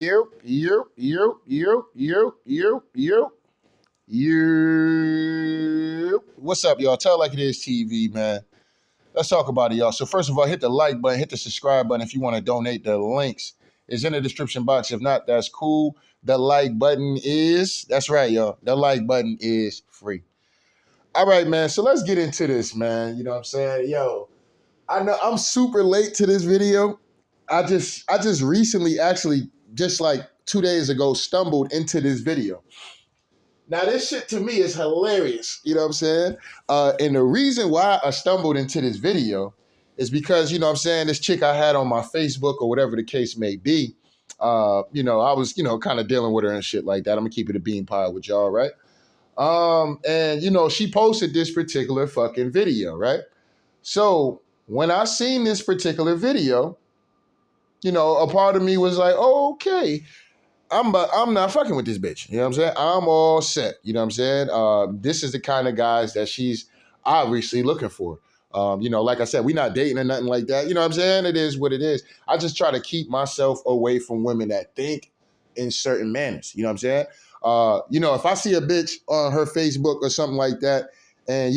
You. What's up, y'all? Tell it like it is TV, man. Let's talk about it, y'all. So first of all, hit the like button, hit the subscribe button if you want to donate. The links is in the description box. If not, that's cool. The like button is, that's right, y'all. The like button is free. All right, man. So let's get into this, man. You know what I'm saying? Yo, I know I'm super late to this video. I just recently, actually, just like 2 days ago, stumbled into this video. Now, this shit to me is hilarious. You know what I'm saying? And the reason why I stumbled into this video is because, you know what I'm saying, this chick I had on my Facebook or whatever the case may be, I was, kind of dealing with her and shit like that. I'm going to keep it a bean pie with y'all, right? And, she posted this particular fucking video, right? So when I seen this particular video, a part of me was like, oh, okay, I'm not fucking with this bitch. You know what I'm saying? I'm all set. You know what I'm saying? This is the kind of guys that she's obviously looking for. Like I said, we're not dating or nothing like that. You know what I'm saying? It is what it is. I just try to keep myself away from women that think in certain manners. You know what I'm saying? If I see a bitch on her Facebook or something like that, and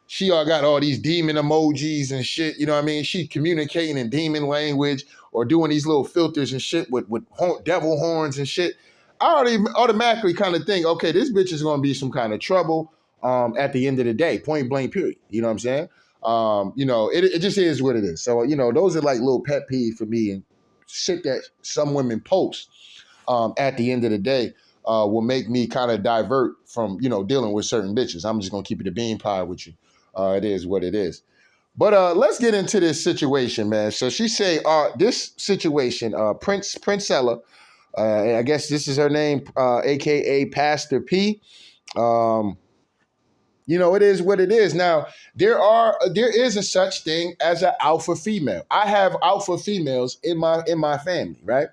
she all got all these demon emojis and shit. You know what I mean? She communicating in demon language or doing these little filters and shit with devil horns and shit. I already automatically kind of think, okay, this bitch is going to be some kind of trouble at the end of the day, point blank period. You know what I'm saying? It just is what it is. So, those are like little pet peeves for me, and shit that some women post at the end of the day will make me kind of divert from, dealing with certain bitches. I'm just going to keep it a bean pie with you. It is what it is. But let's get into this situation, man. So she say, this situation, Princella, I guess this is her name, aka Pastor P. It is what it is. Now, there is a such thing as an alpha female. I have alpha females in my family, right?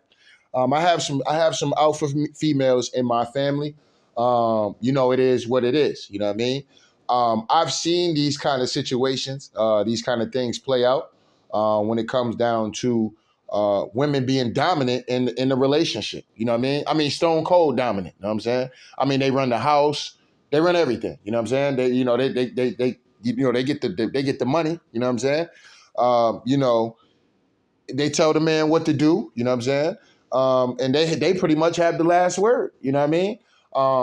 I have some alpha females in my family. It is what it is. You know what I mean? I've seen these kind of situations, these kind of things play out when it comes down to women being dominant in the relationship. You know what I mean? I mean, stone cold dominant. You know what I'm saying? I mean, they run the house, they run everything. You know what I'm saying? They get the money. You know what I'm saying? They tell the man what to do. You know what I'm saying? And they pretty much have the last word. You know what I mean?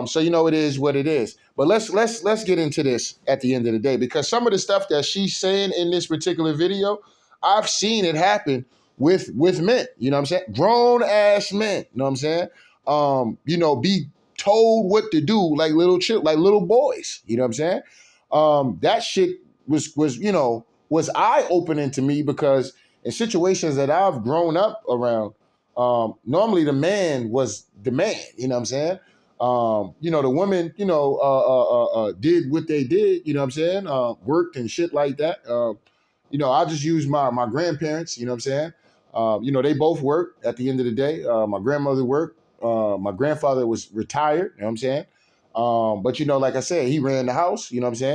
So it is what it is. But let's get into this at the end of the day, because some of the stuff that she's saying in this particular video, I've seen it happen with men. You know what I'm saying? Grown ass men. You know what I'm saying? Be told what to do like little boys. You know what I'm saying? That shit was eye opening to me, because in situations that I've grown up around, normally the man was the man. You know what I'm saying? The women, did what they did, you know what I'm saying? Worked and shit like that. I just use my grandparents, you know what I'm saying? They both worked at the end of the day. My grandmother worked. My grandfather was retired, you know what I'm saying? But like I said, he ran the house, you know what I'm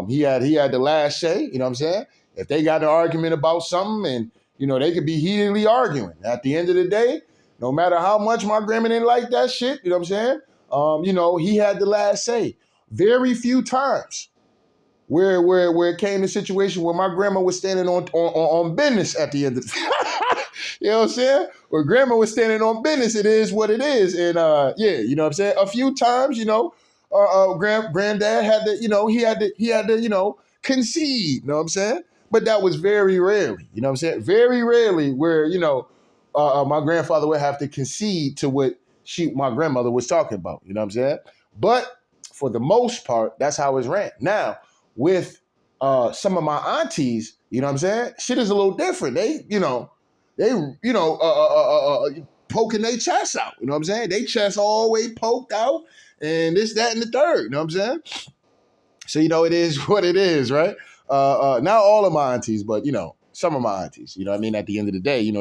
saying? He had the last say, you know what I'm saying? If they got an argument about something, and, they could be heatedly arguing. At the end of the day, no matter how much my grandma didn't like that shit, you know what I'm saying? He had the last say. Very few times where it came to a situation where my grandma was standing on business at the end of the you know what I'm saying? Where grandma was standing on business, it is what it is. And you know what I'm saying? A few times, granddad had to, he had to, concede, you know what I'm saying? But that was very rarely, you know what I'm saying? Very rarely where, my grandfather would have to concede to what my grandmother was talking about, you know what I'm saying? But for the most part, that's how it's ran. Now, with some of my aunties, you know what I'm saying? Shit is a little different. They poking their chest out. You know what I'm saying? They chest all the way poked out, and this, that, and the third. You know what I'm saying? So it is what it is, right? Not all of my aunties, but some of my aunties. You know what I mean? At the end of the day,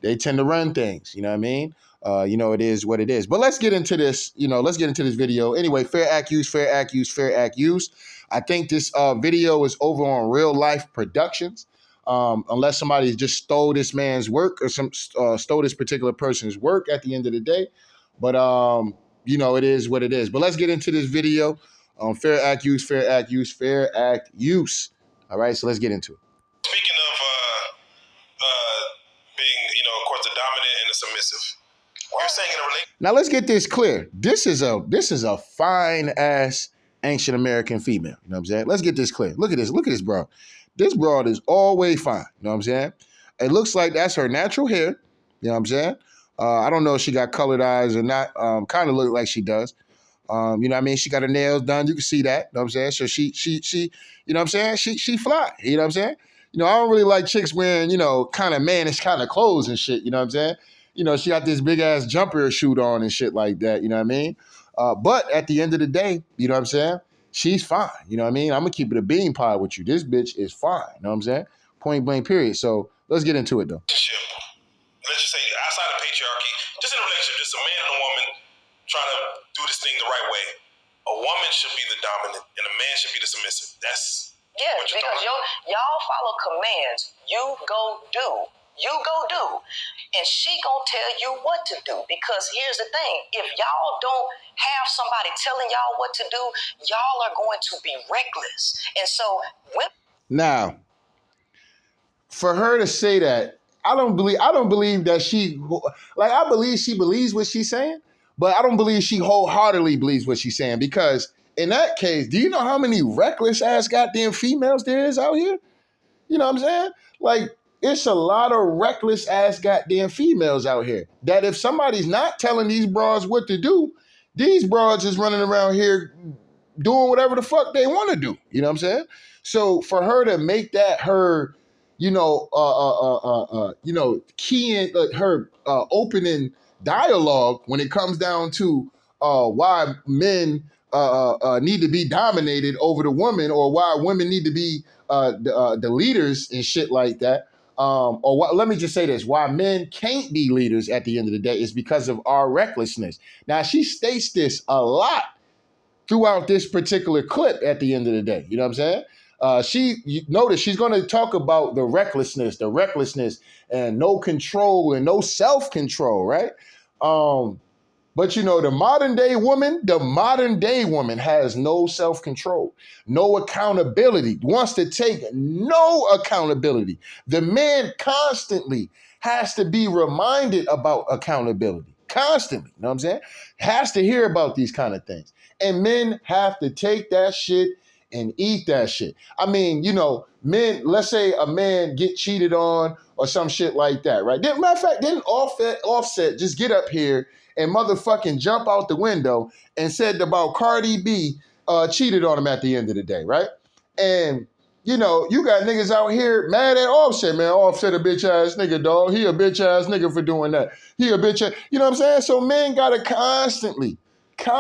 they tend to run things. You know what I mean? It is what it is. But let's get into this. Let's get into this video. Anyway, fair act use, fair act use, fair act use. I think this video is over on Real Life Productions. unless somebody just stole this man's work or stole this particular person's work at the end of the day. But it is what it is. But let's get into this video. Fair act use, fair act use, fair act use. All right, so let's get into it. Speaking of being, of course, the dominant and the submissive. You're saying in a relationship. Now let's get this clear. This is a fine ass ancient American female. You know what I'm saying? Let's get this clear. Look at this. Look at this broad. This broad is always fine. You know what I'm saying? It looks like that's her natural hair. You know what I'm saying? I don't know if she got colored eyes or not. Kind of look like she does. You know what I mean? She got her nails done. You can see that. You know what I'm saying? So she, you know what I'm saying? She fly. You know what I'm saying? I don't really like chicks wearing, kind of mannish kind of clothes and shit. You know what I'm saying? She got this big ass jumper shoot on and shit like that. You know what I mean? But at the end of the day, you know what I'm saying? She's fine. You know what I mean? I'm going to keep it a bean pie with you. This bitch is fine. You know what I'm saying? Point blank, period. So let's get into it, though. Let's just say outside of patriarchy, just in a relationship, just a man and a woman trying to do this thing the right way. A woman should be the dominant and a man should be the submissive. That's because y'all follow commands. You go do. You go do. And she gonna tell you what to do. Because here's the thing. If y'all don't have somebody telling y'all what to do, y'all are going to be reckless. And so now, for her to say that, I don't believe that I believe she believes what she's saying, but I don't believe she wholeheartedly believes what she's saying, because in that case, do you know how many reckless ass goddamn females there is out here? You know what I'm saying? Like, it's a lot of reckless ass goddamn females out here that if somebody's not telling these broads what to do, these broads is running around here doing whatever the fuck they want to do. You know what I'm saying? So for her to make that her, key in her opening dialogue when it comes down to why men need to be dominated over the woman, or why women need to be the leaders and shit like that. Let me just say this: why men can't be leaders at the end of the day is because of our recklessness. Now, she states this a lot throughout this particular clip at the end of the day. You know what I'm saying? Notice she's going to talk about the recklessness and no control and no self-control, right? But the modern day woman has no self-control, no accountability, wants to take no accountability. The man constantly has to be reminded about accountability, constantly, you know what I'm saying? Has to hear about these kind of things. And men have to take that shit and eat that shit. I mean, men, let's say a man get cheated on or some shit like that, right? Matter of fact, didn't Offset just get up here and motherfucking jump out the window and said about Cardi B cheated on him at the end of the day, right? And, you got niggas out here mad at Offset, man. Offset a bitch ass nigga, dog. He a bitch ass nigga for doing that. He a bitch ass, you know what I'm saying? So men gotta constantly, you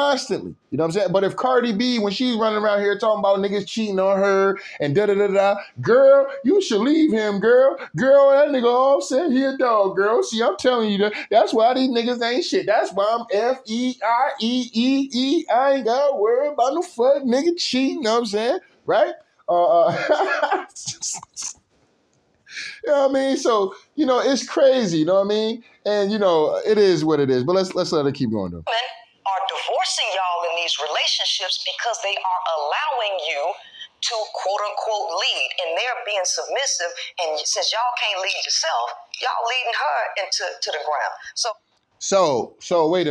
know what I'm saying? But if Cardi B, when she's running around here talking about niggas cheating on her and da-da-da-da, girl, you should leave him, girl. Girl, that nigga Offset, he a dog, girl. See, I'm telling you, that's why these niggas ain't shit. That's why I'm F-E-I-E-E-E. I ain't got to worry about no fuck nigga cheating, you know what I'm saying? Right? You know what I mean? So, it's crazy, you know what I mean? And, it is what it is. But let's let it keep going, though. Are divorcing y'all in these relationships because they are allowing you to quote unquote lead, and they're being submissive, and since y'all can't lead yourself, y'all leading her into the ground. So wait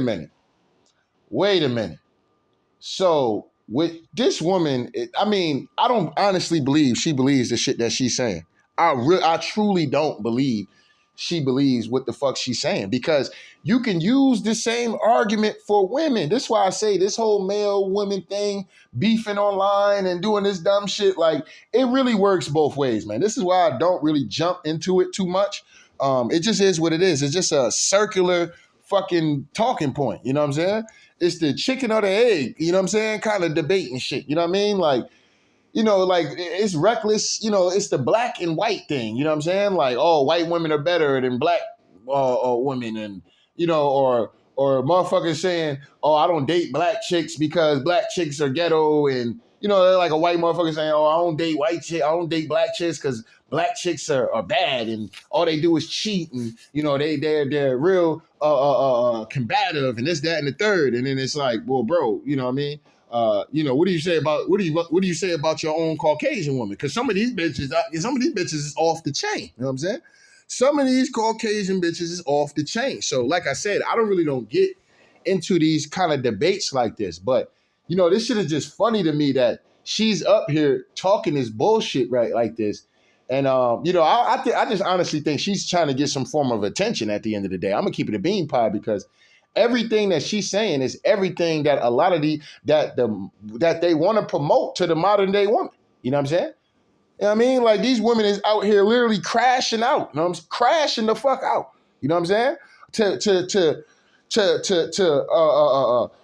a minute. So with this woman, I don't honestly believe she believes the shit that she's saying. I truly don't believe she believes what the fuck she's saying, because you can use the same argument for women. This is why I say this whole male women thing, beefing online and doing this dumb shit, like, it really works both ways, man. This is why I don't really jump into it too much. It just is what it is. It's just a circular fucking talking point, you know what I'm saying? It's the chicken or the egg, you know what I'm saying? Kind of debate and shit, you know what I mean? Like, it's reckless, it's the black and white thing, you know what I'm saying? Like, oh, white women are better than black women, and, or motherfuckers saying, oh, I don't date black chicks because black chicks are ghetto, and, you know, they're like a white motherfucker saying, "Oh, I don't date white chicks. I don't date black chicks because black chicks are bad and all they do is cheat and you know they're real combative and this that and the third." And then it's like, well, bro, you know what I mean? You know, what do you say about your own Caucasian woman? Because some of these bitches is off the chain. You know what I'm saying? Some of these Caucasian bitches is off the chain. So, like I said, I don't get into these kind of debates like this. But you know, this shit is just funny to me that she's up here talking this bullshit right like this. And you know, I just honestly think she's trying to get some form of attention at the end of the day. I'm gonna keep it a bean pie because everything that she's saying is everything that a lot of that they want to promote to the modern day woman. You know what I'm saying? You know what I mean? Like these women is out here literally crashing out. You know what I'm saying? Crashing the fuck out. You know what I'm saying? To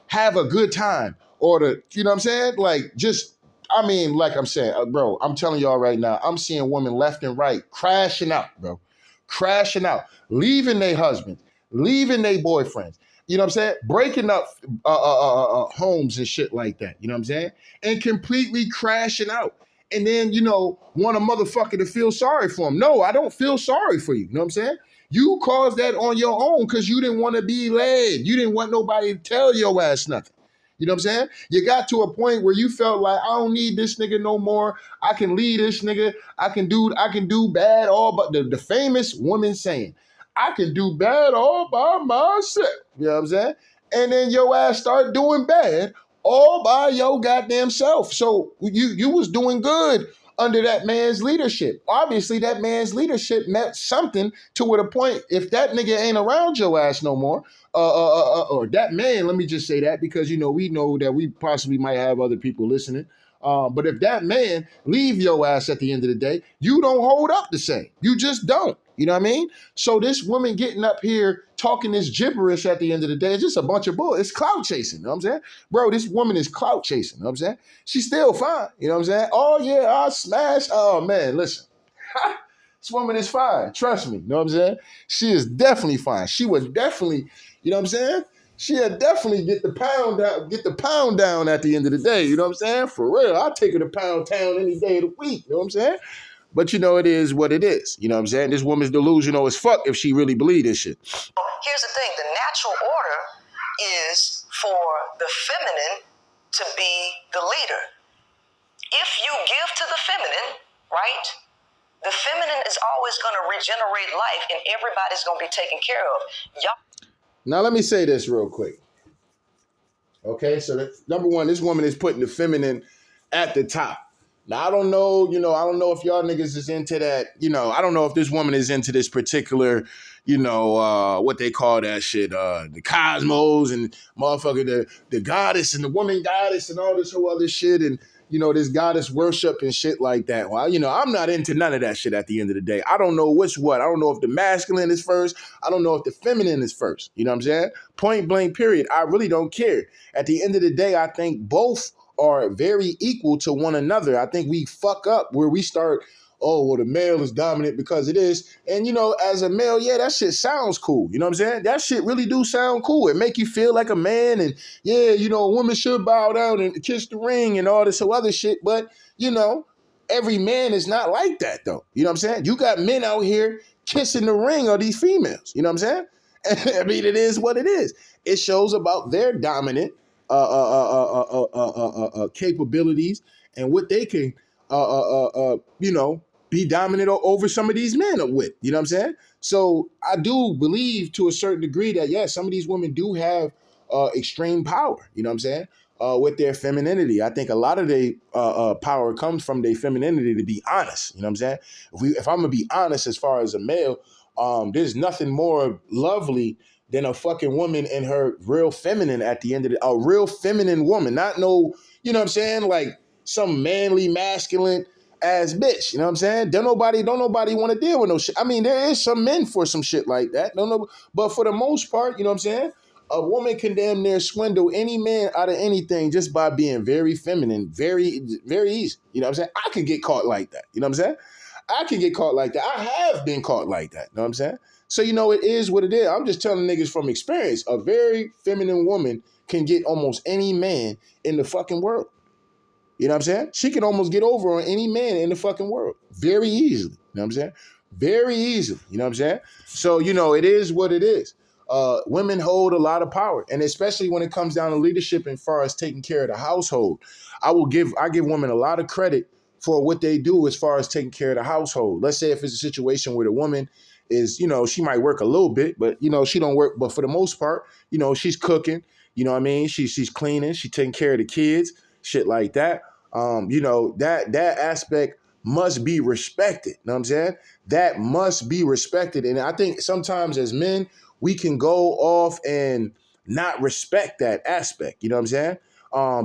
have a good time or to, you know what I'm saying? Like just, I mean, like I'm saying, bro, I'm telling y'all right now, I'm seeing women left and right crashing out, bro. Crashing out, leaving their husbands, leaving their boyfriends. You know what I'm saying? Breaking up homes and shit like that. You know what I'm saying? And completely crashing out. And then, you know, want a motherfucker to feel sorry for him. No, I don't feel sorry for you. You know what I'm saying? You caused that on your own because you didn't want to be led. You didn't want nobody to tell your ass nothing. You know what I'm saying? You got to a point where you felt like, I don't need this nigga no more. I can leave this nigga. I can do bad all but the famous woman saying, I can do bad all by myself. You know what I'm saying? And then your ass start doing bad all by your goddamn self. So you was doing good under that man's leadership. Obviously, that man's leadership meant something to a point. If that nigga ain't around your ass no more, or that man, let me just say that because, you know, we know that we possibly might have other people listening. But if that man leave your ass at the end of the day, you don't hold up the same. You just don't. You know what I mean? So this woman getting up here talking this gibberish at the end of the day is just a bunch of bull. It's clout chasing. You know what I'm saying? Bro, this woman is clout chasing. You know what I'm saying? She's still fine. You know what I'm saying? Oh, yeah, I smash. Oh, man, listen. This woman is fine. Trust me. You know what I'm saying? She is definitely fine. She would definitely, you know what I'm saying? She'll definitely get the pound down at the end of the day. You know what I'm saying? For real. I'll take her to Pound Town any day of the week. You know what I'm saying? But you know, it is what it is. You know what I'm saying? This woman's delusional as fuck if she really believe this shit. Here's the thing. The natural order is for the feminine to be the leader. If you give to the feminine, right, the feminine is always going to regenerate life and everybody's going to be taken care of. Now, let me say this real quick. Okay, so number one, this woman is putting the feminine at the top. Now, I don't know if y'all niggas is into that, I don't know if this woman is into this particular, what they call that shit, the cosmos and motherfucker, the goddess and the woman goddess and all this whole other shit and, this goddess worship and shit like that. Well, I'm not into none of that shit at the end of the day. I don't know which what. I don't know if the masculine is first. I don't know if the feminine is first. You know what I'm saying? Point blank, period. I really don't care. At the end of the day, I think both are very equal to one another. I think we fuck up where we start, oh, well, the male is dominant because it is. And, as a male, yeah, that shit sounds cool. You know what I'm saying? That shit really do sound cool. It make you feel like a man. And, yeah, a woman should bow down and kiss the ring and all this other shit. But, every man is not like that, though. You know what I'm saying? You got men out here kissing the ring of these females. You know what I'm saying? I mean, it is what it is. It shows about their dominant capabilities and what they can, be dominant over some of these men with. You know what I'm saying? So I do believe to a certain degree that, yes, some of these women do have extreme power. You know what I'm saying? With their femininity. I think a lot of their power comes from their femininity, to be honest. You know what I'm saying? If I'm going to be honest as far as a male, there's nothing more lovely than a fucking woman in her real feminine at the end of a real feminine woman, not no, you know what I'm saying? Like some manly, masculine ass bitch. You know what I'm saying? Don't nobody want to deal with no shit. I mean, there is some men for some shit like that. But for the most part, you know what I'm saying? A woman can damn near swindle any man out of anything just by being very feminine, very, very easy. You know what I'm saying? I could get caught like that. You know what I'm saying? I can get caught like that. I have been caught like that. You know what I'm saying? So, it is what it is. I'm just telling niggas from experience. A very feminine woman can get almost any man in the fucking world. You know what I'm saying? She can almost get over on any man in the fucking world very easily. You know what I'm saying? Very easily. You know what I'm saying? So, it is what it is. Women hold a lot of power, and especially when it comes down to leadership as far as taking care of the household. I give women a lot of credit for what they do as far as taking care of the household. Let's say if it's a situation where the woman is, she might work a little bit, but she don't work. But for the most part, she's cooking. You know what I mean? She's cleaning. She's taking care of the kids, shit like that. That aspect must be respected. You know what I'm saying? That must be respected. And I think sometimes as men, we can go off and not respect that aspect. You know what I'm saying?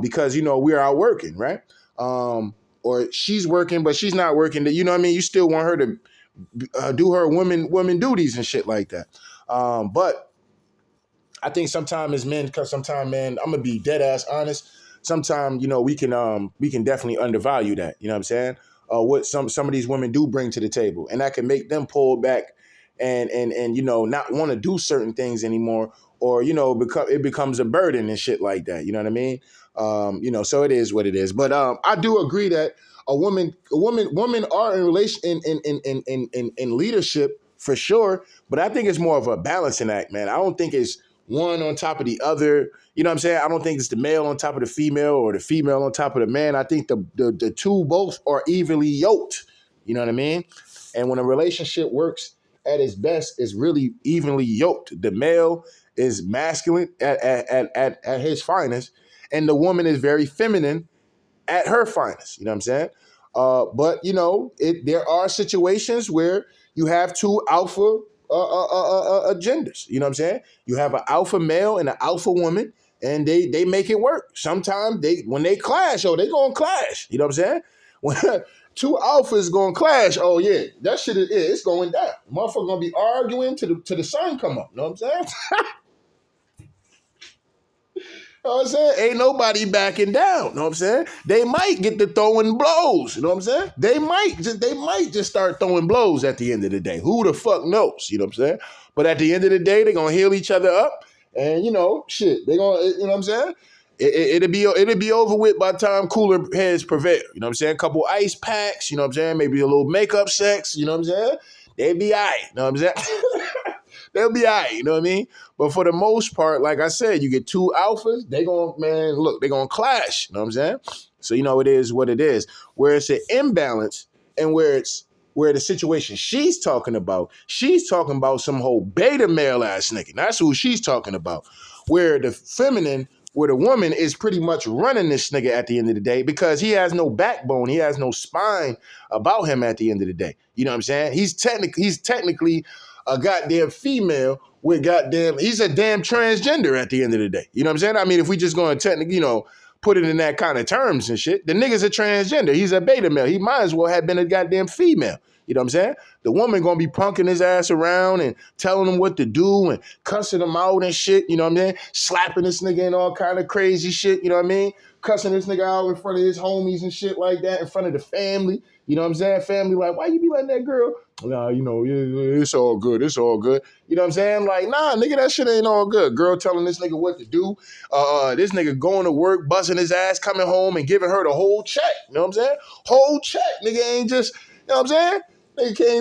Because we're out working, right? Or she's working, but she's not working. You know what I mean? You still want her to do her women duties and shit like that. But I think sometimes as men, because sometimes, man, I'm gonna be dead ass honest. Sometimes, we can definitely undervalue that. You know what I'm saying? What some of these women do bring to the table, and that can make them pull back and not want to do certain things anymore, or it becomes a burden and shit like that. You know what I mean? So it is what it is. But I do agree that women are in relation in leadership for sure. But I think it's more of a balancing act, man. I don't think it's one on top of the other. You know what I'm saying? I don't think it's the male on top of the female or the female on top of the man. I think the two both are evenly yoked. You know what I mean? And when a relationship works at its best, it's really evenly yoked. The male is masculine at his finest, and the woman is very feminine at her finest. You know what I'm saying? But there are situations where you have two alpha genders. You know what I'm saying? You have an alpha male and an alpha woman, and they make it work. Sometimes when they clash, they gonna clash. You know what I'm saying? When two alphas gonna clash, yeah, that shit it's going down. Motherfucker gonna be arguing till the sun come up. You know what I'm saying? You know what I'm saying? Ain't nobody backing down. You know what I'm saying? They might get to throwing blows. You know what I'm saying? They might just start throwing blows at the end of the day. Who the fuck knows? You know what I'm saying? But at the end of the day, they're gonna heal each other up, and shit. They gonna, you know what I'm saying? It'll be over with by the time cooler heads prevail. You know what I'm saying? A couple ice packs. You know what I'm saying? Maybe a little makeup sex. You know what I'm saying? They be alright. You know what I'm saying? They'll be all right, you know what I mean? But for the most part, like I said, you get two alphas, they're going to clash, you know what I'm saying? So, it is what it is. Where it's an imbalance and where the situation she's talking about some whole beta male ass nigga. That's who she's talking about. Where the woman is pretty much running this nigga at the end of the day because he has no backbone. He has no spine about him at the end of the day. You know what I'm saying? He's technically a goddamn female with he's a damn transgender at the end of the day. You know what I'm saying? I mean, if we just going to technically, put it in that kind of terms and shit, the nigga's a transgender. He's a beta male. He might as well have been a goddamn female. You know what I'm saying? The woman gonna be punking his ass around and telling him what to do and cussing him out and shit. You know what I mean? Slapping this nigga and all kind of crazy shit. You know what I mean? Cussing this nigga out in front of his homies and shit like that, in front of the family. You know what I'm saying? Family like, why you be letting that girl? Nah, it's all good. It's all good. You know what I'm saying? Like, nah, nigga, that shit ain't all good. Girl telling this nigga what to do. This nigga going to work, busting his ass, coming home and giving her the whole check. You know what I'm saying? Whole check. Nigga ain't just, you know what I'm saying? Nigga can't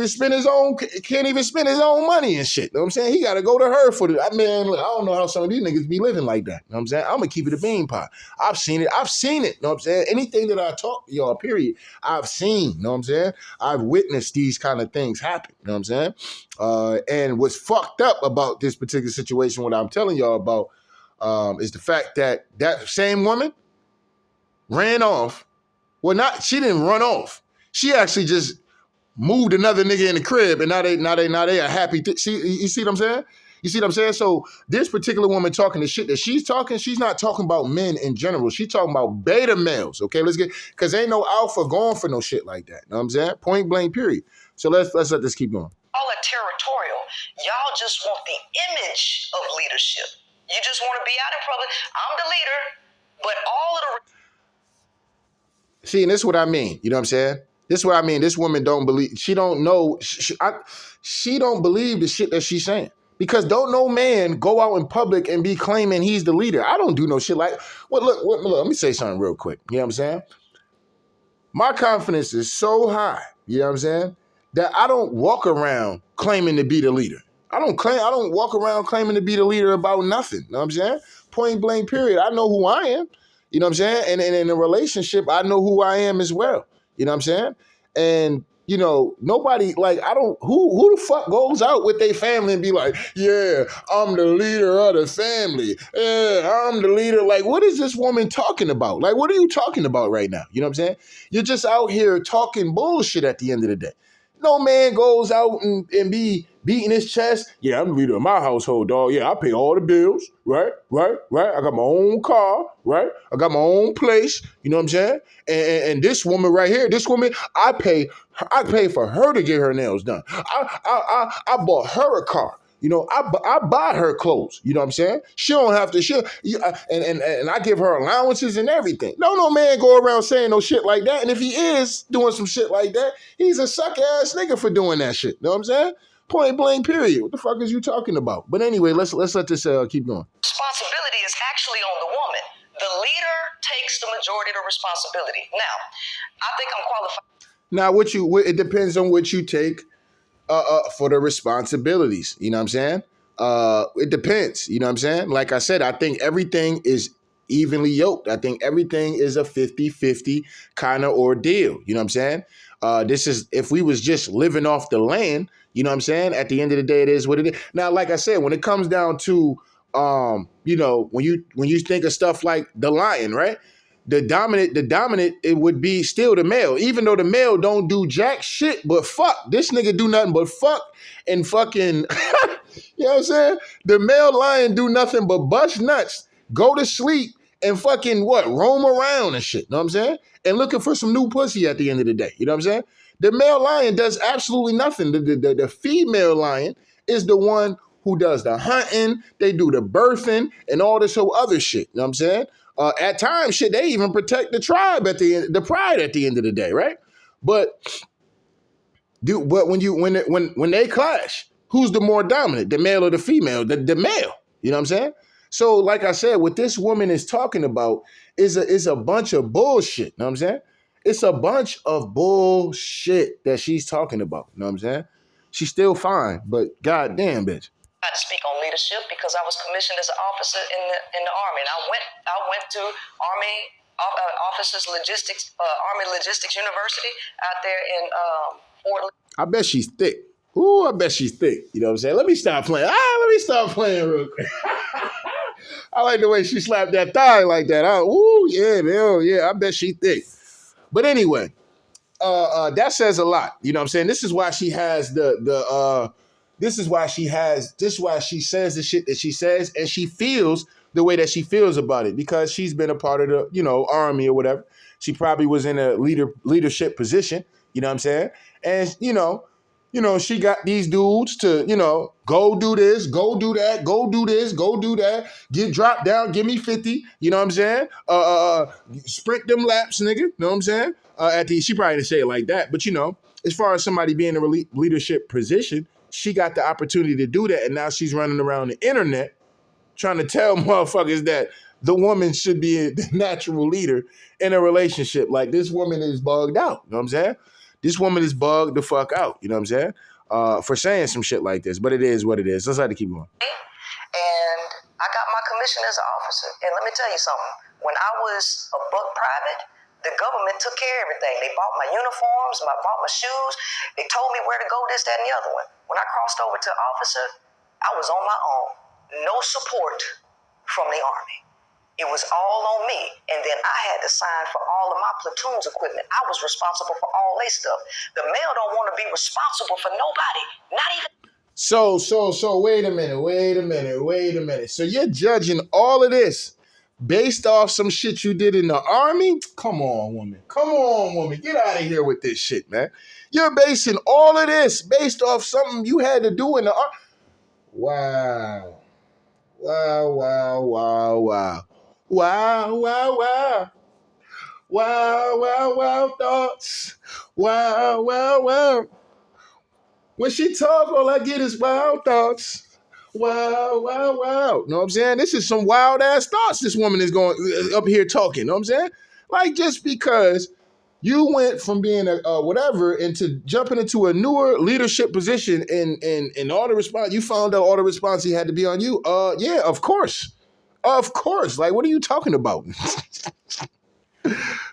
even spend his own money and shit. You know what I'm saying? He got to go to her for the, I mean, look, I don't know how some of these niggas be living like that. You know what I'm saying? I'm going to keep it a bean pot. I've seen it. You know what I'm saying? Anything that I talk to y'all, period, I've seen. You know what I'm saying? I've witnessed these kind of things happen. You know what I'm saying? And what's fucked up about this particular situation, what I'm telling y'all about, is the fact that same woman ran off. Well, she didn't run off. She actually just moved another nigga in the crib, and now they are happy. See, you see what I'm saying? You see what I'm saying? So this particular woman talking the shit that she's talking, she's not talking about men in general. She's talking about beta males. Okay, because ain't no alpha going for no shit like that. You know what I'm saying? Point blank, period. So let's let this keep going. All are territorial. Y'all just want the image of leadership. You just want to be out in public. I'm the leader, but all of the... See, and this is what I mean. You know what I'm saying? This is what I mean. This woman don't believe. She don't know. She don't believe the shit that she's saying. Because don't no man go out in public and be claiming he's the leader. I don't do no shit like. Well, look. Let me say something real quick. You know what I'm saying? My confidence is so high, you know what I'm saying, that I don't walk around claiming to be the leader. I don't walk around claiming to be the leader about nothing. You know what I'm saying? Point blank, period. I know who I am. You know what I'm saying? And in a relationship, I know who I am as well. You know what I'm saying? And nobody, like, I don't, who the fuck goes out with their family and be like, yeah, I'm the leader of the family. Yeah, I'm the leader. Like, what is this woman talking about? Like, what are you talking about right now? You know what I'm saying? You're just out here talking bullshit at the end of the day. No man goes out and be beating his chest. Yeah, I'm the leader of my household, dog. Yeah, I pay all the bills, right? I got my own car, right? I got my own place. You know what I'm saying? And this woman right here, I pay for her to get her nails done. I bought her a car. I buy her clothes. You know what I'm saying? She don't have to. And I give her allowances and everything. No man go around saying no shit like that. And if he is doing some shit like that, he's a suck ass nigga for doing that shit. You know what I'm saying? Point blank, period. What the fuck is you talking about? But anyway, let's let this keep going. Responsibility is actually on the woman. The leader takes the majority of the responsibility. Now, I think I'm qualified. Now, it depends on what you take for the responsibilities. You know what I'm saying? It depends. You know what I'm saying? Like I said, I think everything is evenly yoked. I think everything is a 50-50 kind of ordeal. You know what I'm saying? This is, if we was just living off the land, you know what I'm saying? At the end of the day, it is what it is. Now, like I said, when it comes down to, when you think of stuff like the lion, right? The dominant, it would be still the male, even though the male don't do jack shit, but fuck, this nigga do nothing but fuck and fucking, you know what I'm saying? The male lion do nothing but bust nuts, go to sleep, and fucking roam around and shit, you know what I'm saying? And looking for some new pussy at the end of the day, you know what I'm saying? The male lion does absolutely nothing. The female lion is the one who does the hunting, they do the birthing, and all this whole other shit, you know what I'm saying? At times, shit, they even protect the tribe the pride at the end of the day, right? But when they clash, who's the more dominant, the male or the female? The male. You know what I'm saying? So, like I said, what this woman is talking about is a bunch of bullshit. You know what I'm saying? It's a bunch of bullshit that she's talking about. You know what I'm saying? She's still fine, but goddamn, bitch. I had to speak on leadership because I was commissioned as an officer in the Army, and I went to Army Officers Logistics Army Logistics University out there in Fort Lee. I bet she's thick. Ooh, I bet she's thick. You know what I'm saying? Let me stop playing. Let me stop playing real quick. I like the way she slapped that thigh like that. Ooh, yeah, man, yeah. I bet she's thick. But anyway, that says a lot. You know what I'm saying? This is why she has this is why she says the shit that she says, and she feels the way that she feels about it because she's been a part of the, army or whatever. She probably was in a leadership position, you know what I'm saying? And, she got these dudes to, go do this, go do that, go do this, go do that, get dropped down, give me 50, you know what I'm saying? Sprint them laps, nigga, you know what I'm saying? She probably didn't say it like that, but, as far as somebody being in a leadership position, she got the opportunity to do that, and now she's running around the internet trying to tell motherfuckers that the woman should be the natural leader in a relationship. Like, this woman is bugged out, you know what I'm saying? This woman is bugged the fuck out, you know what I'm saying? For saying some shit like this, but it is what it is. Let's have to keep going. And I got my commission as an officer. And let me tell you something. When I was a buck private, the government took care of everything. They bought my uniforms, bought my shoes. They told me where to go, this, that, and the other one. When I crossed over to officer, I was on my own. No support from the Army. It was all on me. And then I had to sign for all of my platoon's equipment. I was responsible for all their stuff. The male don't want to be responsible for nobody, not even. So wait a minute. So you're judging all of this based off some shit you did in the Army? Come on, woman. Get out of here with this shit, man. You're basing all of this based off something you had to do in the Army. Wow. Wow, thoughts. Wow. When she talk, all I get is wild thoughts. Wow. Know what I'm saying? This is some wild ass thoughts this woman is going up here talking. Know what I'm saying? Like, just because You went from being a whatever into jumping into a newer leadership position, and all the response you found out all the responsibility had to be on you. Yeah, of course. Of course. Like, what are you talking about?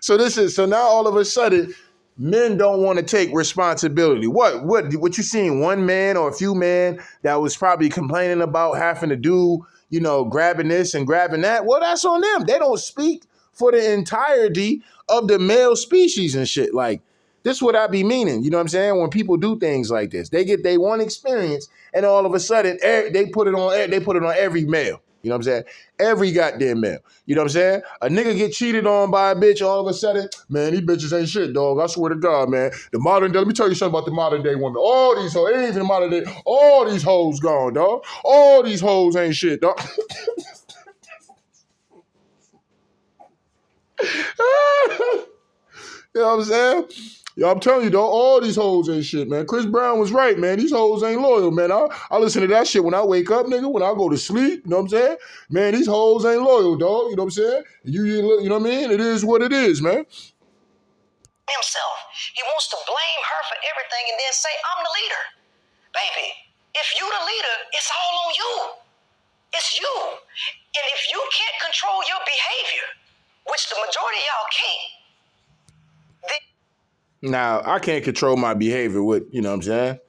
So now all of a sudden, men don't want to take responsibility. What you seen one man or a few men that was probably complaining about having to do, grabbing this and grabbing that? Well, that's on them. They don't speak for the entirety of the male species and shit. Like, this is what I be meaning. You know what I'm saying? When people do things like this, they get their one experience, and all of a sudden they put it on every male. You know what I'm saying? Every goddamn male. You know what I'm saying? A nigga get cheated on by a bitch, all of a sudden, man, these bitches ain't shit, dog. I swear to God, man. The modern day, let me tell you something about the modern day woman. All these hoes, ain't even modern day, all these hoes gone, dog. All these hoes ain't shit, dog. You know what I'm saying? Yo, I'm telling you, though, all these hoes ain't shit, man. Chris Brown was right, man. These hoes ain't loyal, man. I listen to that shit when I wake up, nigga, when I go to sleep. You know what I'm saying? Man, these hoes ain't loyal, dog. You know what I'm saying? You know what I mean? It is what it is, man. Himself. He wants to blame her for everything and then say, I'm the leader. Baby, if you the leader, it's all on you. It's you. And if you can't control your behavior, which the majority of y'all can't, now, I can't control my behavior with, you know what I'm saying?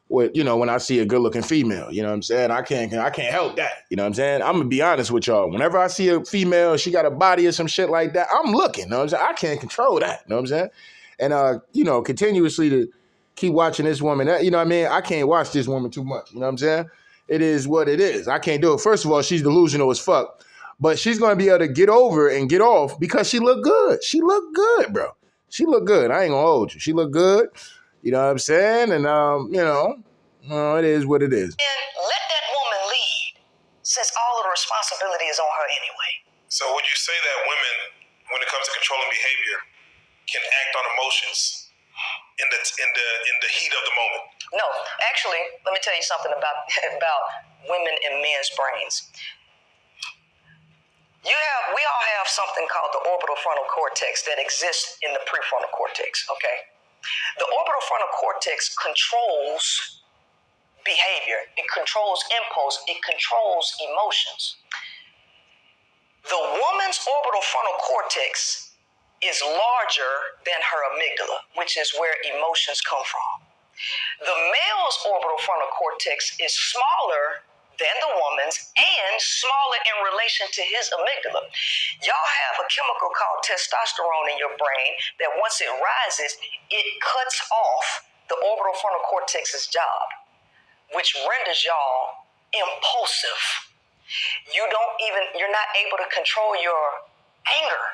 With, when I see a good looking female, you know what I'm saying? I can't help that. You know what I'm saying? I'm gonna be honest with y'all. Whenever I see a female, she got a body or some shit like that, I'm looking. You know what I'm saying? I can't control that. You know what I'm saying? And continuously to keep watching this woman, you know what I mean? I can't watch this woman too much. You know what I'm saying? It is what it is. I can't do it. First of all, she's delusional as fuck. But she's gonna be able to get over and get off because she look good. She look good, bro. She look good. I ain't gonna hold you. She look good. You know what I'm saying? And, it is what it is. And let that woman lead, since all of the responsibility is on her anyway. So would you say that women, when it comes to controlling behavior, can act on emotions in the heat of the moment? No, actually, let me tell you something about women and men's brains. We all have something called the orbital frontal cortex that exists in the prefrontal cortex, okay? The orbital frontal cortex controls behavior. It controls impulse. It controls emotions. The woman's orbital frontal cortex is larger than her amygdala, which is where emotions come from. The male's orbital frontal cortex is smaller than the woman's and smaller in relation to his amygdala. Y'all have a chemical called testosterone in your brain that once it rises, it cuts off the orbital frontal cortex's job, which renders y'all impulsive. You're not able to control your anger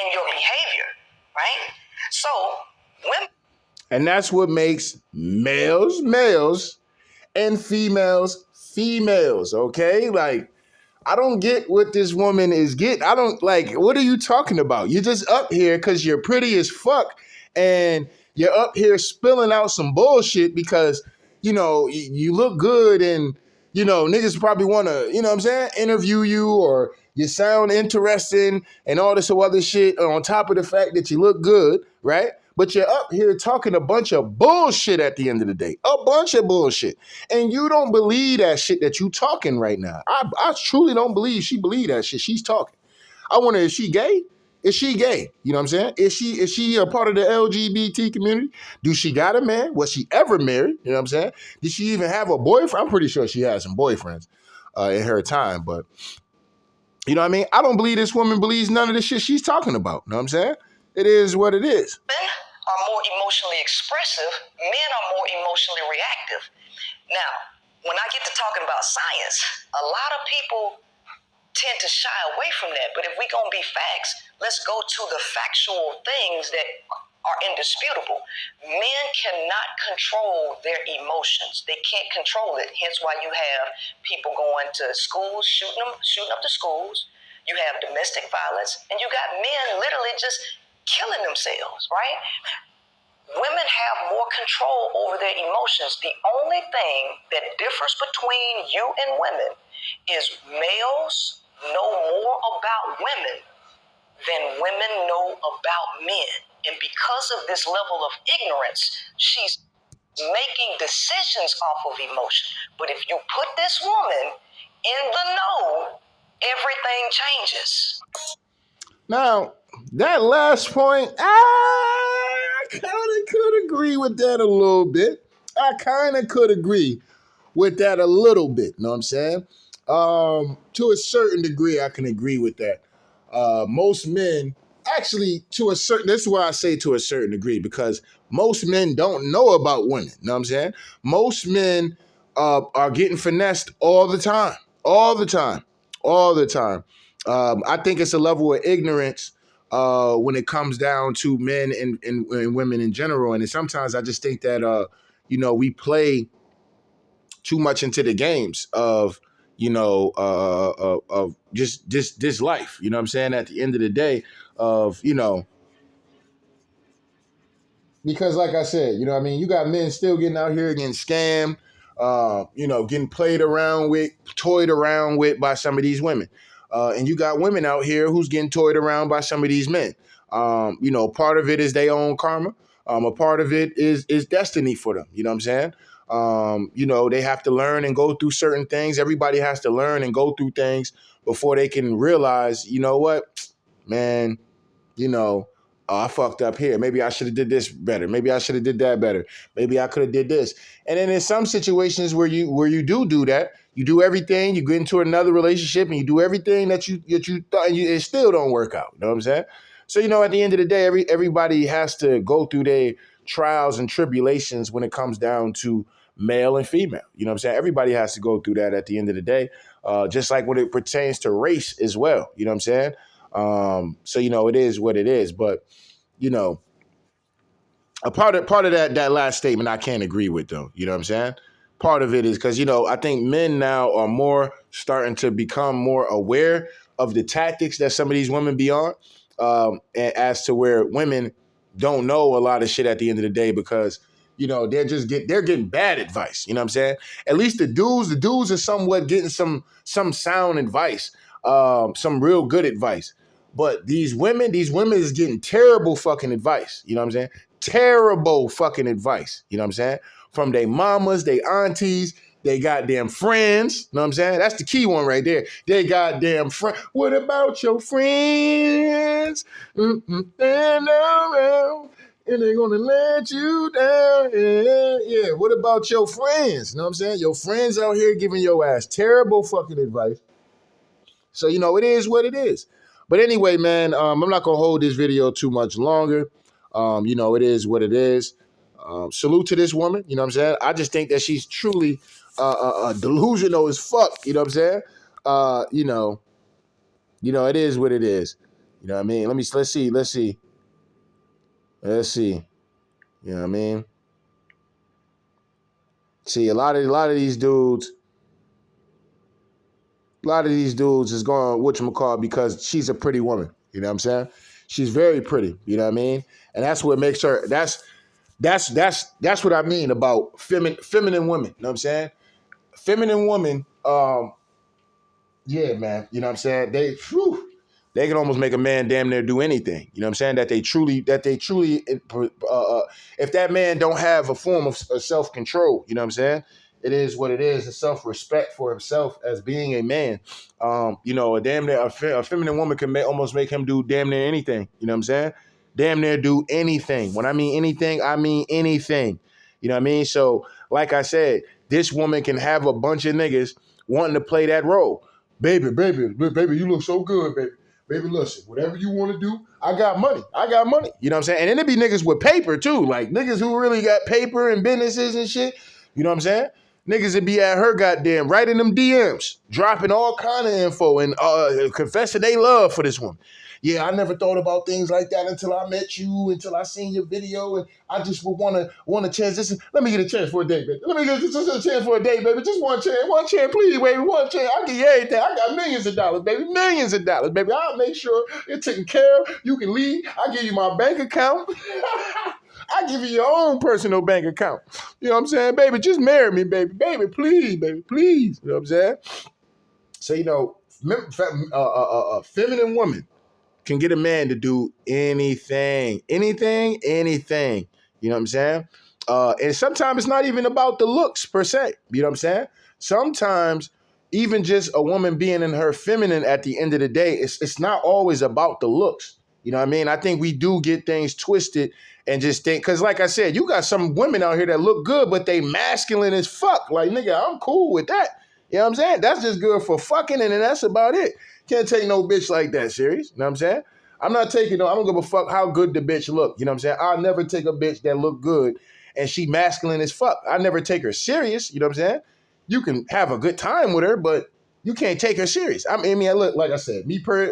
and your behavior, right? So, women. And that's what makes males males and females females, okay? Like, I don't get what this woman is getting. I don't, like, what are you talking about? You're just up here because you're pretty as fuck and you're up here spilling out some bullshit because, you look good and, niggas probably want to, you know what I'm saying, interview you or you sound interesting and all this other shit on top of the fact that you look good, right? But you're up here talking a bunch of bullshit at the end of the day. A bunch of bullshit. And you don't believe that shit that you talking right now. I truly don't believe she believe that shit she's talking. I wonder, is she gay? Is she gay? You know what I'm saying? Is she a part of the LGBT community? Do she got a man? Was she ever married? You know what I'm saying? Did she even have a boyfriend? I'm pretty sure she had some boyfriends in her time. But, you know what I mean? I don't believe this woman believes none of the shit she's talking about. You know what I'm saying? It is what it is. Men are more emotionally expressive. Men are more emotionally reactive. Now, when I get to talking about science, a lot of people tend to shy away from that. But if we're going to be facts, let's go to the factual things that are indisputable. Men cannot control their emotions. They can't control it. Hence why you have people going to schools, shooting up the schools. You have domestic violence. And you got men literally just killing themselves, right? Women have more control over their emotions. The only thing that differs between you and women is males know more about women than women know about men. And because of this level of ignorance, she's making decisions off of emotion. But if you put this woman in the know, everything changes. Now, that last point, I kind of could agree with that a little bit. I kind of could agree with that a little bit. You know what I'm saying? To a certain degree, I can agree with that. Most men, actually, to a certain, this is why I say to a certain degree, because most men don't know about women. You know what I'm saying? Most men are getting finessed all the time, all the time, all the time. I think it's a level of ignorance when it comes down to men and women in general. And sometimes I just think that, we play too much into the games of of just this life. You know what I'm saying? At the end of the day, of because like I said, you know what I mean, you got men still getting out here getting scammed, getting played around with, toyed around with by some of these women. And you got women out here who's getting toyed around by some of these men. Part of it is their own karma. A part of it is destiny for them. You know what I'm saying? They have to learn and go through certain things. Everybody has to learn and go through things before they can realize, you know what, man, I fucked up here. Maybe I should have did this better. Maybe I should have did that better. Maybe I could have did this. And then in some situations where you do that, you do everything, you get into another relationship and you do everything that you thought, and it still don't work out. You know what I'm saying? So, at the end of the day, everybody has to go through their trials and tribulations when it comes down to male and female. You know what I'm saying? Everybody has to go through that at the end of the day, just like when it pertains to race as well. You know what I'm saying? So, it is what it is. But, a part of that last statement I can't agree with, though. You know what I'm saying? Part of it is because, I think men now are more starting to become more aware of the tactics that some of these women be on, as to where women don't know a lot of shit at the end of the day because, they're getting bad advice. You know what I'm saying? At least the dudes are somewhat getting some sound advice, some real good advice. But these women is getting terrible fucking advice. You know what I'm saying? Terrible fucking advice. You know what I'm saying? From their mamas, their aunties, they goddamn friends. You know what I'm saying? That's the key one right there. They goddamn friend. What about your friends? Stand around and they're gonna let you down. Yeah. What about your friends? You know what I'm saying? Your friends out here giving your ass terrible fucking advice. So, it is what it is. But anyway, man, I'm not going to hold this video too much longer. It is what it is. Salute to this woman. You know what I'm saying? I just think that she's truly delusional as fuck. You know what I'm saying? It is what it is. You know what I mean? Let's see. You know what I mean? See, a lot of these dudes, is going whatchamacallit because she's a pretty woman. You know what I'm saying? She's very pretty. You know what I mean? And that's what makes her. That's what I mean about feminine women. You know what I'm saying? Feminine women. Yeah, man. You know what I'm saying? They can almost make a man damn near do anything. You know what I'm saying? That they truly, if that man don't have a form of self-control, you know what I'm saying? It is what it is, a self-respect for himself as being a man. A feminine woman can almost make him do damn near anything. You know what I'm saying? Damn near do anything. When I mean anything, I mean anything. You know what I mean? So, like I said, this woman can have a bunch of niggas wanting to play that role. Baby, you look so good, baby. Baby, listen, whatever you want to do, I got money. You know what I'm saying? And then there be niggas with paper, too. Like, niggas who really got paper and businesses and shit. You know what I'm saying? Niggas that be at her goddamn writing them DMs, dropping all kind of info and confessing they love for this woman. Yeah, I never thought about things like that until I met you, until I seen your video, and I just would want a chance. Let me get a chance for a day, baby. Let me get just a chance for a day, baby. Just one chance, please, baby. One chance. I'll give you everything. I got millions of dollars, baby. Baby. I'll make sure it's taken care of. You can leave. I'll give you my bank account. I give you your own personal bank account. You know what I'm saying? Baby, just marry me, baby. Baby, please, baby, please. You know what I'm saying? So, feminine woman can get a man to do anything. You know what I'm saying? And sometimes it's not even about the looks per se. You know what I'm saying? Sometimes even just a woman being in her feminine at the end of the day, it's not always about the looks. You know what I mean? I think we do get things twisted and just think, because like I said, you got some women out here that look good, but they masculine as fuck. Like, nigga, I'm cool with that. You know what I'm saying? That's just good for fucking, and then that's about it. Can't take no bitch like that serious. You know what I'm saying? I'm not taking no, I don't give a fuck how good the bitch look. You know what I'm saying? I'll never take a bitch that look good and she masculine as fuck. I never take her serious. You know what I'm saying? You can have a good time with her, but you can't take her serious. I mean, look, like I said,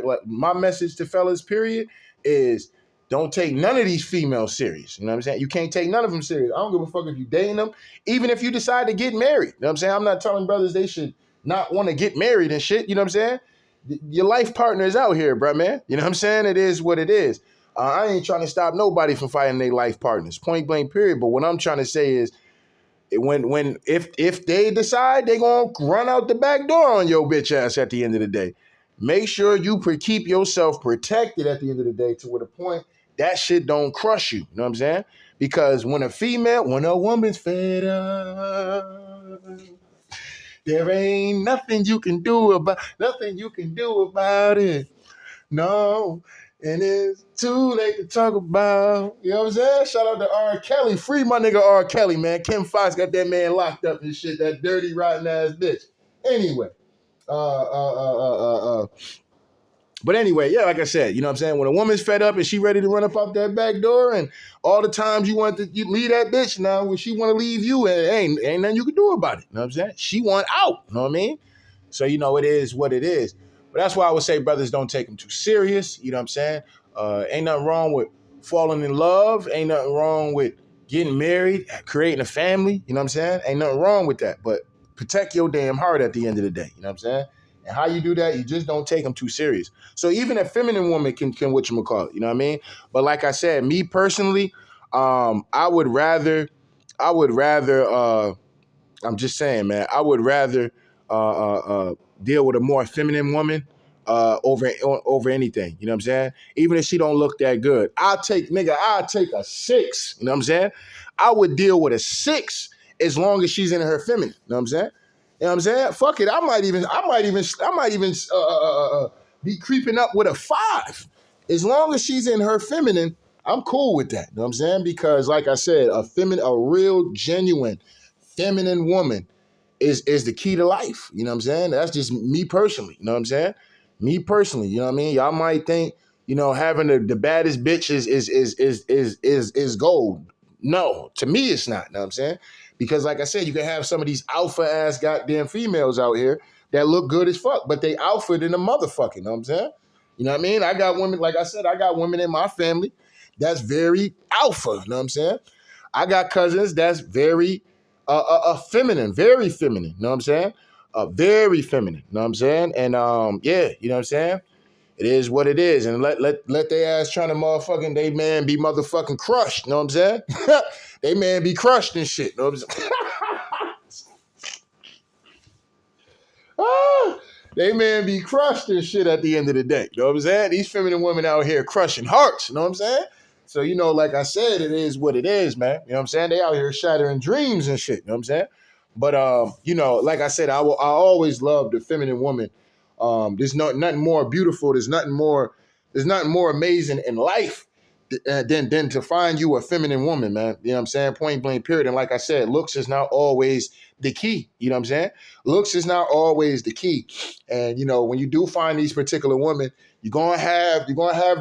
like my message to fellas, period, is don't take none of these females serious. You know what I'm saying? You can't take none of them serious. I don't give a fuck if you dating them, even if you decide to get married. You know what I'm saying? I'm not telling brothers they should not want to get married and shit. You know what I'm saying? Your life partner is out here, bro, man. You know what I'm saying? It is what it is. I ain't trying to stop nobody from fighting their life partners, point blank, period. But what I'm trying to say is, if they decide they gonna run out the back door on your bitch ass at the end of the day, make sure you keep yourself protected at the end of the day to where the point that shit don't crush you. You know what I'm saying? Because when a woman's fed up, there ain't nothing you can do about it. No. And it's too late to talk about. You know what I'm saying? Shout out to R. Kelly. Free my nigga R. Kelly, man. Kim Fox got that man locked up and shit. That dirty, rotten ass bitch. Anyway. But anyway, yeah, like I said, you know what I'm saying? When a woman's fed up and she ready to run up out that back door, and all the times you leave that bitch, now when she want to leave you, and ain't nothing you can do about it. You know what I'm saying? She want out. You know what I mean? So, it is what it is. But that's why I would say brothers don't take them too serious. You know what I'm saying? Ain't nothing wrong with falling in love. Ain't nothing wrong with getting married, creating a family. You know what I'm saying? Ain't nothing wrong with that. But protect your damn heart at the end of the day. You know what I'm saying? And how you do that, you just don't take them too serious. So even a feminine woman can whatchamacallit, you know what I mean? But like I said, me personally, I would rather, I'm just saying, man, I would rather deal with a more feminine woman over anything. You know what I'm saying? Even if she don't look that good. I'll take a 6. You know what I'm saying? I would deal with a 6 as long as she's in her feminine. You know what I'm saying? You know what I'm saying? Fuck it. I might even be creeping up with a 5. As long as she's in her feminine, I'm cool with that. You know what I'm saying? Because like I said, a real genuine feminine woman is the key to life. You know what I'm saying? That's just me personally. You know what I'm saying? Me personally, you know what I mean? Y'all might think, having the baddest bitch is gold. No, to me it's not. You know what I'm saying? Because like I said, you can have some of these alpha ass goddamn females out here that look good as fuck, but they alpha than a motherfucker. You know what I'm saying? You know what I mean? I got women, like I said, I got women in my family that's very alpha. You know what I'm saying? I got cousins that's very feminine, very feminine. You know what I'm saying? Very feminine. You know what I'm saying? And yeah, you know what I'm saying? It is what it is. And let their ass trying to motherfucking, they man be motherfucking crushed. You know what I'm saying? They man be crushed and shit. You know what I'm saying? They man be crushed and shit at the end of the day. You know what I'm saying? These feminine women out here crushing hearts. You know what I'm saying? So, like I said, it is what it is, man. You know what I'm saying? They out here shattering dreams and shit. You know what I'm saying? But, like I said, I always love the feminine woman. There's nothing more beautiful. There's nothing more amazing in life than to find you a feminine woman, man. You know what I'm saying? Point blank, period. And like I said, looks is not always the key. You know what I'm saying? Looks is not always the key. And when you do find these particular women, you're gonna have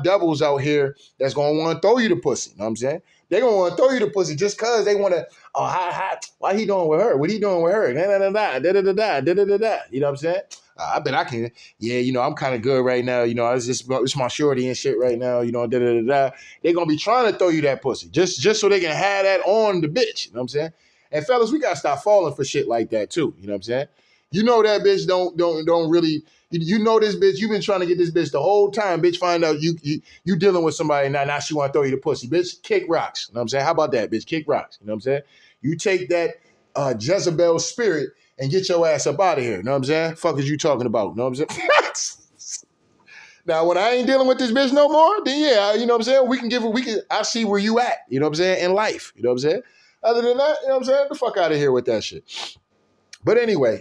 doubles out here that's gonna want to throw you the pussy. You know what I'm saying? They're gonna want to throw you the pussy just cause they want to. Oh, why he doing with her? What he doing with her? Da da da da da da da da da da. You know what I'm saying? I bet I can. Yeah, I'm kind of good right now. It's my shorty and shit right now. Da da da da. They're gonna be trying to throw you that pussy just so they can have that on the bitch. You know what I'm saying? And fellas, we gotta stop falling for shit like that too. You know what I'm saying? That bitch don't really. This bitch. You've been trying to get this bitch the whole time. Bitch, find out you dealing with somebody now she want to throw you the pussy. Bitch, kick rocks. You know what I'm saying? How about that, bitch? Kick rocks. You know what I'm saying? You take that Jezebel spirit and get your ass up out of here. You know what I'm saying? Fuck is you talking about? You know what I'm saying? Now, when I ain't dealing with this bitch no more, then yeah, you know what I'm saying? I see where you at, you know what I'm saying, in life, you know what I'm saying? Other than that, you know what I'm saying? The fuck out of here with that shit. But anyway.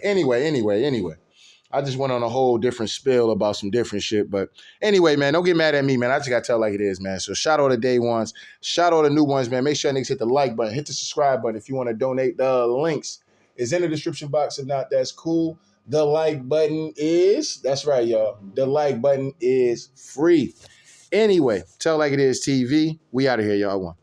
I just went on a whole different spill about some different shit. But anyway, man, don't get mad at me, man. I just got to tell like it is, man. So shout out to day ones. Shout out to new ones, man. Make sure niggas hit the like button. Hit the subscribe button if you want to donate. The links is in the description box. If not, that's cool. The like button is, that's right, y'all. The like button is free. Anyway, tell like it is TV. We out of here, y'all. One.